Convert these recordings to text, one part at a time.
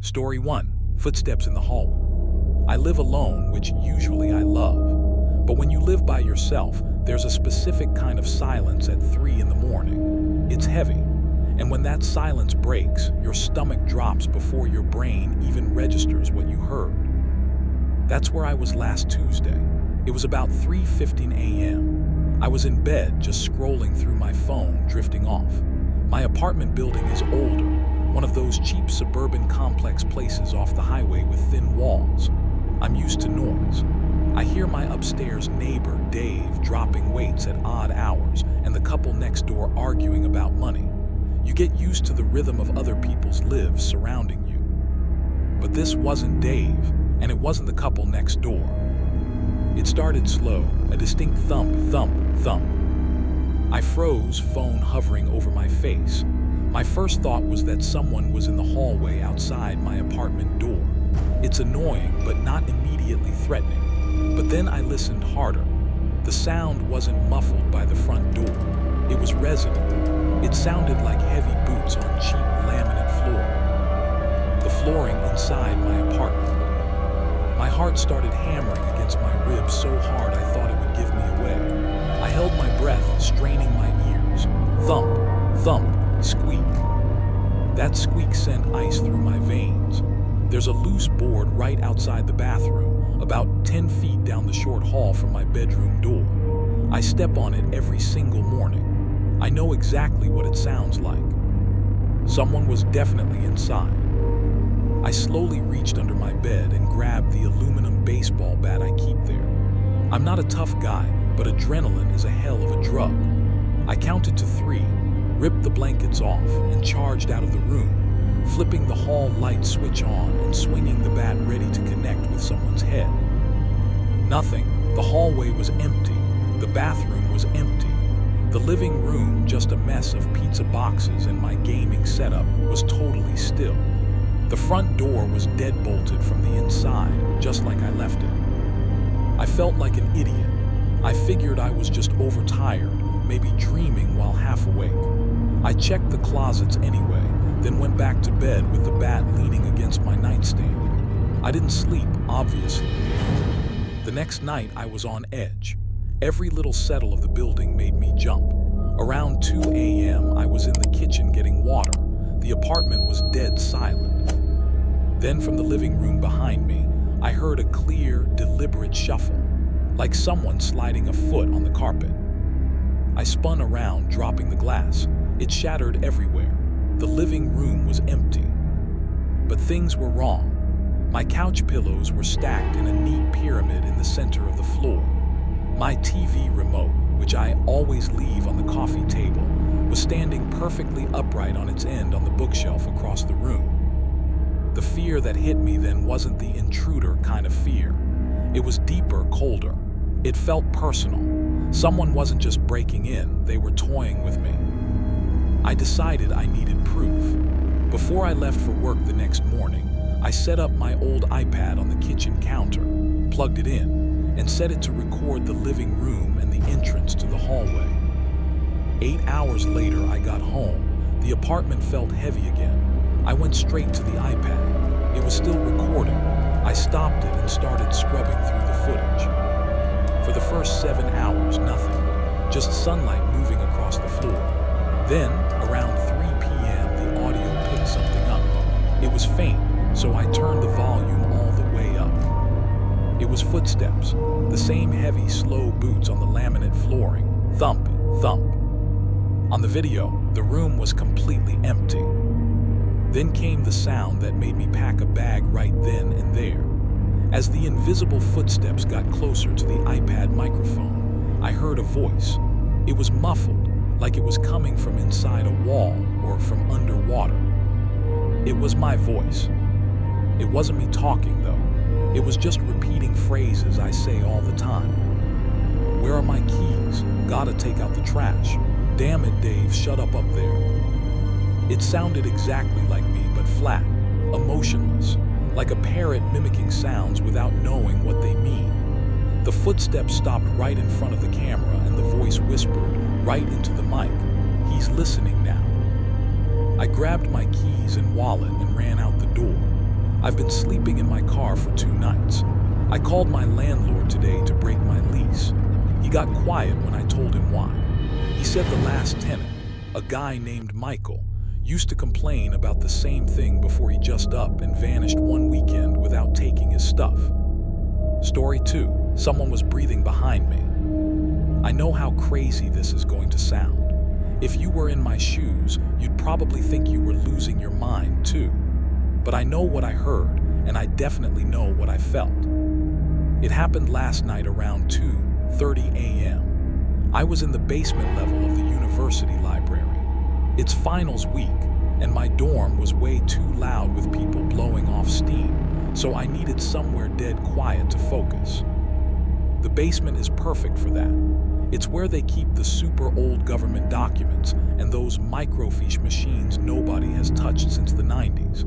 Story 1. Footsteps in the hallway. I live alone, which usually I love. But when you live by yourself, there's a specific kind of silence at 3 in the morning. It's heavy. And when that silence breaks, your stomach drops before your brain even registers what you heard. That's where I was last Tuesday. It was about 3:15 a.m. I was in bed, just scrolling through my phone, drifting off. My apartment building is older, one of those cheap suburban complex places off the highway with thin walls. I'm used to noise. I hear my upstairs neighbor, Dave, dropping weights at odd hours, and the couple next door arguing about money. You get used to the rhythm of other people's lives surrounding you. But this wasn't Dave, and it wasn't the couple next door. It started slow, a distinct thump, thump, thump. I froze, phone hovering over my face. My first thought was that someone was in the hallway outside my apartment door. It's annoying, but not immediately threatening. But then I listened harder. The sound wasn't muffled by the front door. It was resonant. It sounded like heavy boots on cheap laminate flooring. The flooring inside my apartment. My heart started hammering against my ribs so hard I thought it would give me away. I held my breath, straining my ears. Thump, thump, squeak. That squeak sent ice through my veins. There's a loose board right outside the bathroom, about 10 feet down the short hall from my bedroom door. I step on it every single morning. I know exactly what it sounds like. Someone was definitely inside. I slowly reached under my bed and grabbed the aluminum baseball bat I keep there. I'm not a tough guy, but adrenaline is a hell of a drug. I counted to 3, ripped the blankets off, and charged out of the room, flipping the hall light switch on and swinging the bat ready to connect with someone's head. Nothing. The hallway was empty. The bathroom was empty. The living room, just a mess of pizza boxes, and my gaming setup was totally still. The front door was dead-bolted from the inside, just like I left it. I felt like an idiot. I figured I was just overtired, maybe dreaming while half awake. I checked the closets anyway, then went back to bed with the bat leaning against my nightstand. I didn't sleep, obviously. The next night, I was on edge. Every little settle of the building made me jump. Around 2 a.m., I was in the kitchen getting water. The apartment was dead silent. Then from the living room behind me, I heard a clear, deliberate shuffle, like someone sliding a foot on the carpet. I spun around, dropping the glass. It shattered everywhere. The living room was empty. But things were wrong. My couch pillows were stacked in a neat pyramid in the center of the floor. My TV remote, which I always leave on the coffee table, was standing perfectly upright on its end on the bookshelf across the room. The fear that hit me then wasn't the intruder kind of fear. It was deeper, colder. It felt personal. Someone wasn't just breaking in, they were toying with me. I decided I needed proof. Before I left for work the next morning, I set up my old iPad on the kitchen counter, plugged it in, and set it to record the living room and the entrance to the hallway. 8 hours later, I got home. The apartment felt heavy again. I went straight to the iPad. It was still recording. I stopped it and started scrubbing through the footage. For the first 7 hours, nothing. Just sunlight moving across the floor. Then, around 3 p.m., the audio picked something up. It was faint, so I turned the volume all the way up. It was footsteps, the same heavy, slow boots on the laminate flooring. Thump, thump. On the video, the room was completely empty. Then came the sound that made me pack a bag right then and there. As the invisible footsteps got closer to the iPad microphone, I heard a voice. It was muffled, like it was coming from inside a wall or from underwater. It was my voice. It wasn't me talking, though. It was just repeating phrases I say all the time. Where are my keys? Gotta take out the trash. Damn it, Dave, shut up there. It sounded exactly like me, but flat, emotionless, like a parrot mimicking sounds without knowing what they mean. The footsteps stopped right in front of the camera, and the voice whispered right into the mic. He's listening now. I grabbed my keys and wallet and ran out the door. I've been sleeping in my car for 2 nights. I called my landlord today to break my lease. He got quiet when I told him why. He said the last tenant, a guy named Michael, used to complain about the same thing before he just up and vanished one weekend without taking his stuff. Story 2. Someone was breathing behind me. I know how crazy this is going to sound. If you were in my shoes, you'd probably think you were losing your mind too. But I know what I heard, and I definitely know what I felt. It happened last night around 2:30 a.m. I was in the basement level of the university library. It's finals week, and my dorm was way too loud with people blowing off steam, so I needed somewhere dead quiet to focus. The basement is perfect for that. It's where they keep the super old government documents and those microfiche machines nobody has touched since the 90s.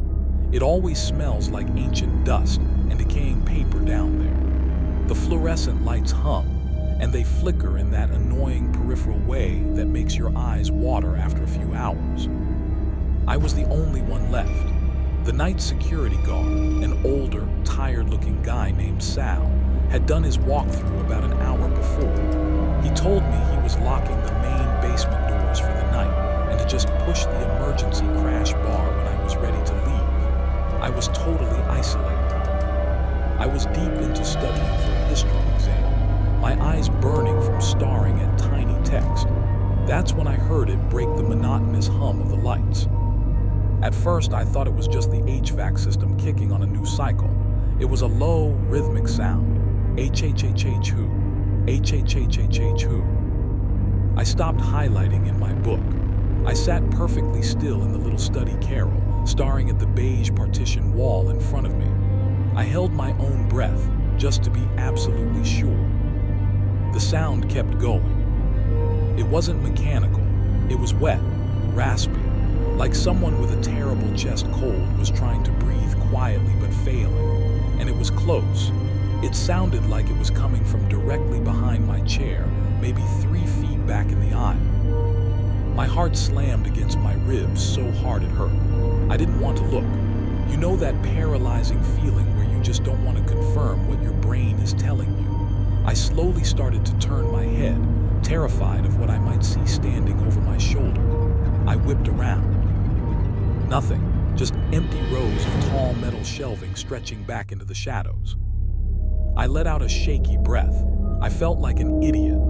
It always smells like ancient dust and decaying paper down there. The fluorescent lights hum, and they flicker in that annoying peripheral way that makes your eyes water after a few hours. I was the only one left. The night security guard, an older, tired-looking guy named Sal, had done his walkthrough about an hour before. He told me he was locking the main basement doors for the night and to just push the emergency crash bar when I was ready to leave. I was totally isolated. I was deep into studying for a history exam, my eyes burning from staring at tiny text. That's when I heard it break the monotonous hum of the lights. At first, I thought it was just the HVAC system kicking on a new cycle. It was a low, rhythmic sound. H-H-H-H-Who. H-H-H-H-H-Who. I stopped highlighting in my book. I sat perfectly still in the little study carrel, staring at the beige partition wall in front of me. I held my own breath, just to be absolutely sure. The sound kept going. It wasn't mechanical. It was wet, raspy, like someone with a terrible chest cold was trying to breathe quietly but failing. And it was close. It sounded like it was coming from directly behind my chair, maybe 3 feet back in the aisle. My heart slammed against my ribs so hard it hurt. I didn't want to look. You know that paralyzing feeling where you just don't want to confirm what your brain is telling you. I slowly started to turn my head, terrified of what I might see standing over my shoulder. I whipped around. Nothing, just empty rows of tall metal shelving stretching back into the shadows. I let out a shaky breath. I felt like an idiot.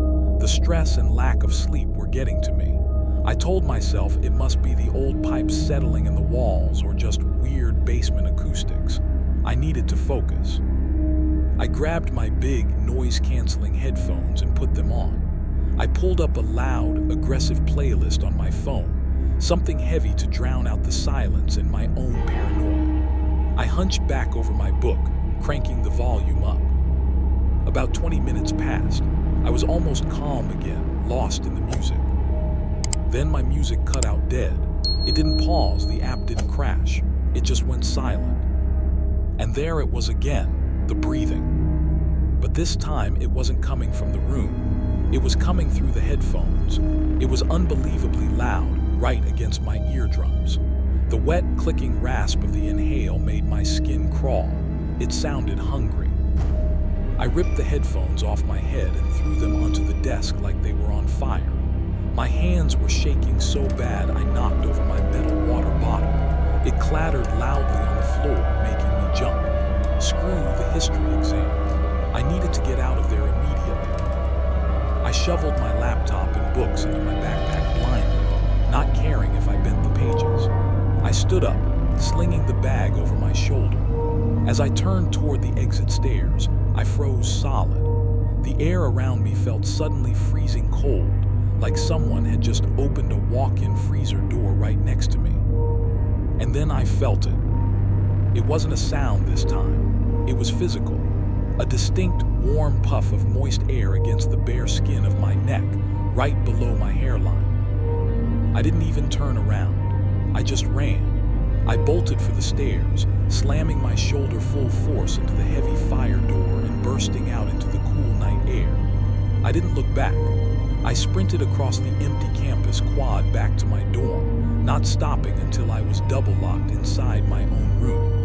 The stress and lack of sleep were getting to me. I told myself it must be the old pipes settling in the walls or just weird basement acoustics. I needed to focus. I grabbed my big, noise-canceling headphones and put them on. I pulled up a loud, aggressive playlist on my phone, something heavy to drown out the silence and my own paranoia. I hunched back over my book, cranking the volume up. About 20 minutes passed. I was almost calm again, lost in the music. Then my music cut out dead. It didn't pause, the app didn't crash. It just went silent. And there it was again, the breathing. But this time it wasn't coming from the room. It was coming through the headphones. It was unbelievably loud, right against my eardrums. The wet, clicking rasp of the inhale made my skin crawl. It sounded hungry. I ripped the headphones off my head and threw them onto the desk like they were on fire. My hands were shaking so bad I knocked over my metal water bottle. It clattered loudly on the floor, making me jump. Screw the history exam. I needed to get out of there immediately. I shoveled my laptop and books into my backpack blindly, not caring if I bent the pages. I stood up, slinging the bag over my shoulder. As I turned toward the exit stairs, I froze solid. The air around me felt suddenly freezing cold, like someone had just opened a walk-in freezer door right next to me. And then I felt it. It wasn't a sound this time. It was physical. A distinct, warm puff of moist air against the bare skin of my neck, right below my hairline. I didn't even turn around. I just ran. I bolted for the stairs, slamming my shoulder full force into the heavy fire door and bursting out into the cool night air. I didn't look back. I sprinted across the empty campus quad back to my dorm, not stopping until I was double-locked inside my own room.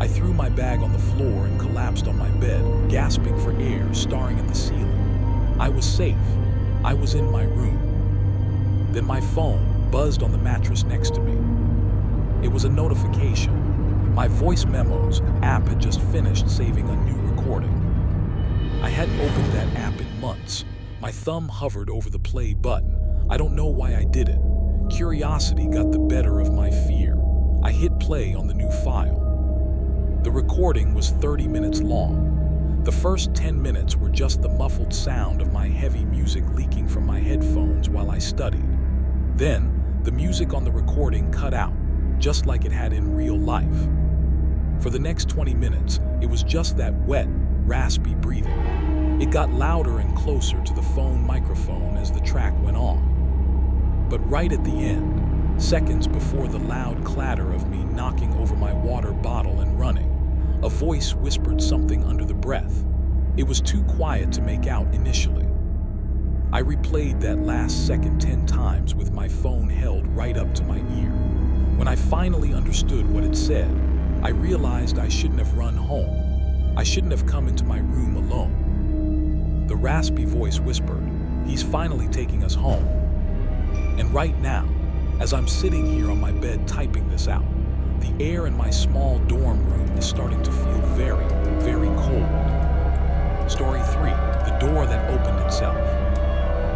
I threw my bag on the floor and collapsed on my bed, gasping for air, staring at the ceiling. I was safe. I was in my room. Then my phone buzzed on the mattress next to me. It was a notification. My voice memos app had just finished saving a new recording. I hadn't opened that app in months. My thumb hovered over the play button. I don't know why I did it. Curiosity got the better of my fear. I hit play on the new file. The recording was 30 minutes long. The first 10 minutes were just the muffled sound of my heavy music leaking from my headphones while I studied. Then, the music on the recording cut out, just like it had in real life. For the next 20 minutes, it was just that wet, raspy breathing. It got louder and closer to the phone microphone as the track went on. But right at the end, seconds before the loud clatter of me knocking over my water bottle and running, a voice whispered something under the breath. It was too quiet to make out initially. I replayed that last second 10 times with my phone held right up to my ear. When I finally understood what it said, I realized I shouldn't have run home. I shouldn't have come into my room alone. The raspy voice whispered, "He's finally taking us home." And right now, as I'm sitting here on my bed typing this out, the air in my small dorm room is starting to feel very, very cold. Story 3, the door that opened itself.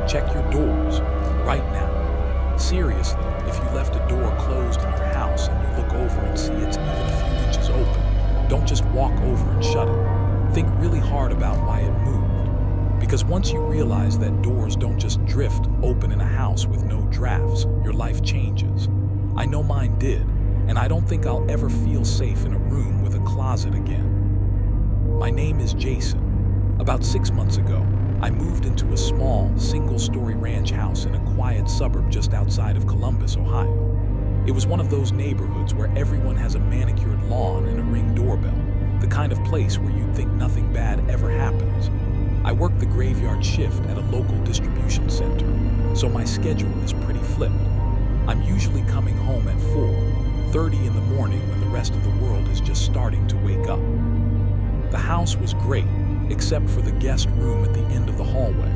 Check your doors, right now. Seriously, if you left a door closed in your house and you look over and see it's even a few inches open, don't just walk over and shut it. Think really hard about why it moved. Because once you realize that doors don't just drift open in a house with no drafts, your life changes. I know mine did, and I don't think I'll ever feel safe in a room with a closet again. My name is Jason. About 6 months ago, I moved into a small, single-story ranch house in a quiet suburb just outside of Columbus, Ohio. It was one of those neighborhoods where everyone has a manicured lawn and a Ring doorbell, the kind of place where you'd think nothing bad ever happens. I work the graveyard shift at a local distribution center, so my schedule is pretty flipped. I'm usually coming home at 4:30 in the morning when the rest of the world is just starting to wake up. The house was great, except for the guest room at the end of the hallway.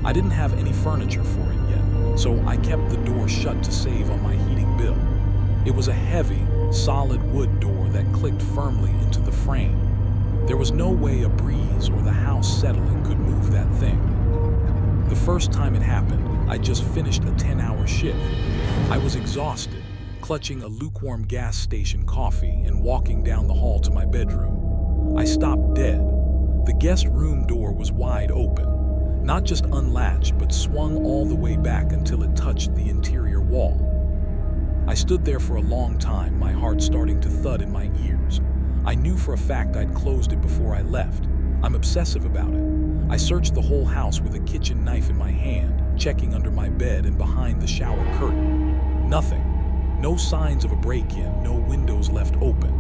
I didn't have any furniture for it yet, so I kept the door shut to save on my heating bill. It was a heavy, solid wood door that clicked firmly into the frame. There was no way a breeze or the house settling could move that thing. The first time it happened, I just finished a 10-hour shift. I was exhausted, clutching a lukewarm gas station coffee and walking down the hall to my bedroom. I stopped dead. The guest room door was wide open, not just unlatched, but swung all the way back until it touched the interior wall. I stood there for a long time, my heart starting to thud in my ears. I knew for a fact I'd closed it before I left. I'm obsessive about it. I searched the whole house with a kitchen knife in my hand, checking under my bed and behind the shower curtain. Nothing. No signs of a break-in, no windows left open.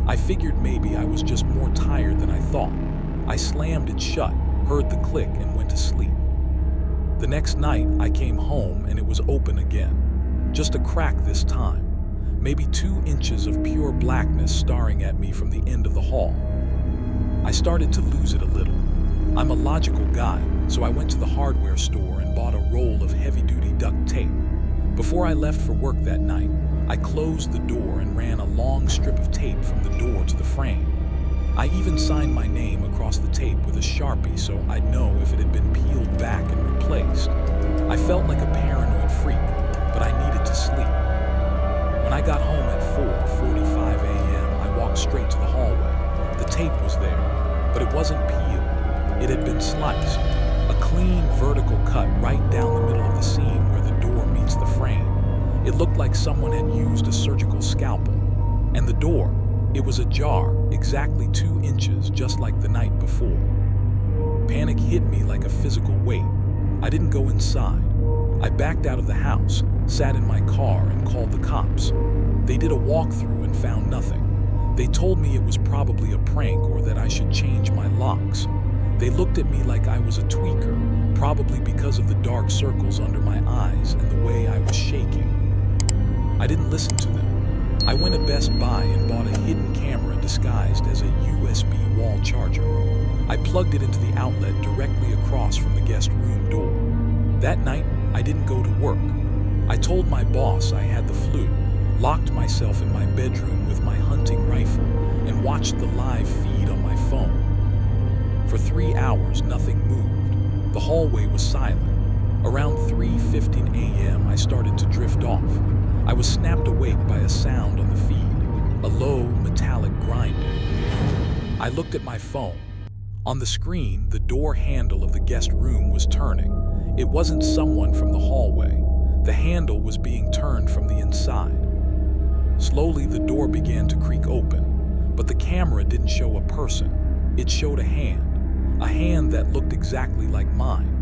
I figured maybe I was just more tired than I thought. I slammed it shut, heard the click, and went to sleep. The next night, I came home and it was open again. Just a crack this time. Maybe 2 inches of pure blackness staring at me from the end of the hall. I started to lose it a little. I'm a logical guy, so I went to the hardware store and bought a roll of heavy-duty duct tape. Before I left for work that night, I closed the door and ran a long strip of tape from the door to the frame. I even signed my name across the tape with a Sharpie so I'd know if it had been peeled back and replaced. I felt like a paranoid freak, but I needed to sleep. When I got home at 4:45 a.m., I walked straight to the hallway. The tape was there, but it wasn't peeled. It had been sliced. A clean vertical cut right down the middle of the seam where the door meets the frame. It looked like someone had used a surgical scalpel. And the door, it was ajar, exactly 2 inches, just like the night before. Panic hit me like a physical weight. I didn't go inside. I backed out of the house, sat in my car, and called the cops. They did a walkthrough and found nothing. They told me it was probably a prank or that I should change my locks. They looked at me like I was a tweaker, probably because of the dark circles under my eyes and the way I was shaking. I didn't listen to them. I went to Best Buy and bought a hidden camera to disguised as a USB wall charger. I plugged it into the outlet directly across from the guest room door. That night, I didn't go to work. I told my boss I had the flu, locked myself in my bedroom with my hunting rifle, and watched the live feed on my phone. For 3 hours, nothing moved. The hallway was silent. Around 3:15 a.m., I started to drift off. I was snapped awake by a sound on the feed, a low, metallic grinding. I looked at my phone. On the screen, the door handle of the guest room was turning. It wasn't someone from the hallway. The handle was being turned from the inside. Slowly, the door began to creak open, but the camera didn't show a person. It showed a hand that looked exactly like mine.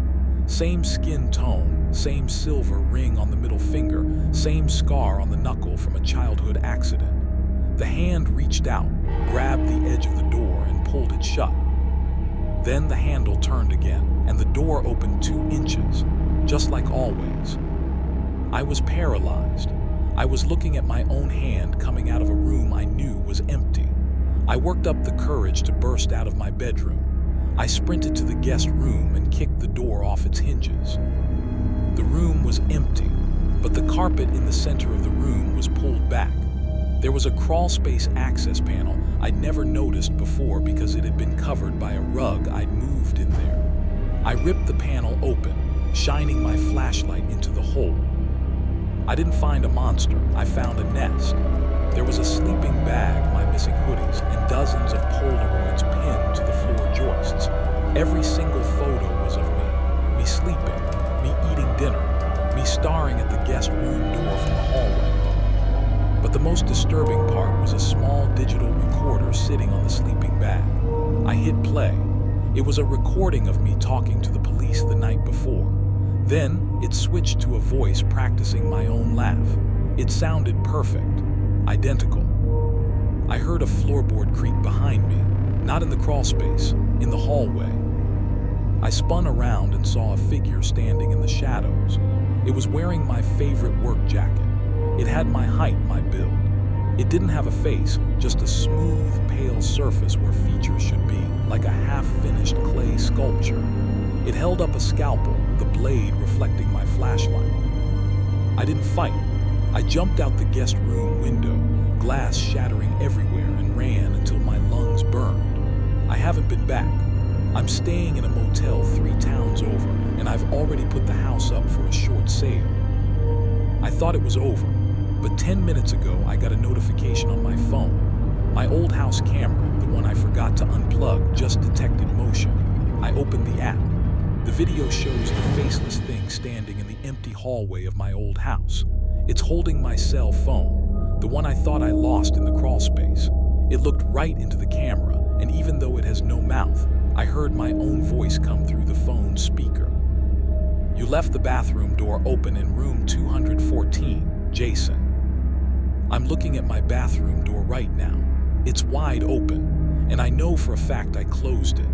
Same skin tone, same silver ring on the middle finger, same scar on the knuckle from a childhood accident. The hand reached out, grabbed the edge of the door, and pulled it shut. Then the handle turned again, and the door opened 2 inches, just like always. I was paralyzed. I was looking at my own hand coming out of a room I knew was empty. I worked up the courage to burst out of my bedroom. I sprinted to the guest room and kicked the door off its hinges. The room was empty, but the carpet in the center of the room was pulled back. There was a crawlspace access panel I'd never noticed before because it had been covered by a rug I'd moved in there. I ripped the panel open, shining my flashlight into the hole. I didn't find a monster, I found a nest. There was a sleeping bag, my missing hoodies, and dozens of Polaroids pinned to the floor joists. Every single photo was of me sleeping, me eating dinner, me staring at the guest room door from the hallway. But the most disturbing part was a small digital recorder sitting on the sleeping bag. I hit play. It was a recording of me talking to the police the night before. Then it switched to a voice practicing my own laugh. It sounded perfect. Identical. I heard a floorboard creak behind me, not in the crawlspace, in the hallway. I spun around and saw a figure standing in the shadows. It was wearing my favorite work jacket. It had my height, my build. It didn't have a face, just a smooth, pale surface where features should be, like a half-finished clay sculpture. It held up a scalpel, the blade reflecting my flashlight. I didn't fight. I jumped out the guest room window, glass shattering everywhere, and ran until my lungs burned. I haven't been back. I'm staying in a motel 3 towns over, and I've already put the house up for a short sale. I thought it was over, but 10 minutes ago I got a notification on my phone. My old house camera, the one I forgot to unplug, just detected motion. I opened the app. The video shows the faceless thing standing in the empty hallway of my old house. It's holding my cell phone, the one I thought I lost in the crawlspace. It looked right into the camera, and even though it has no mouth, I heard my own voice come through the phone speaker. You left the bathroom door open in room 214, Jason. I'm looking at my bathroom door right now. It's wide open, and I know for a fact I closed it.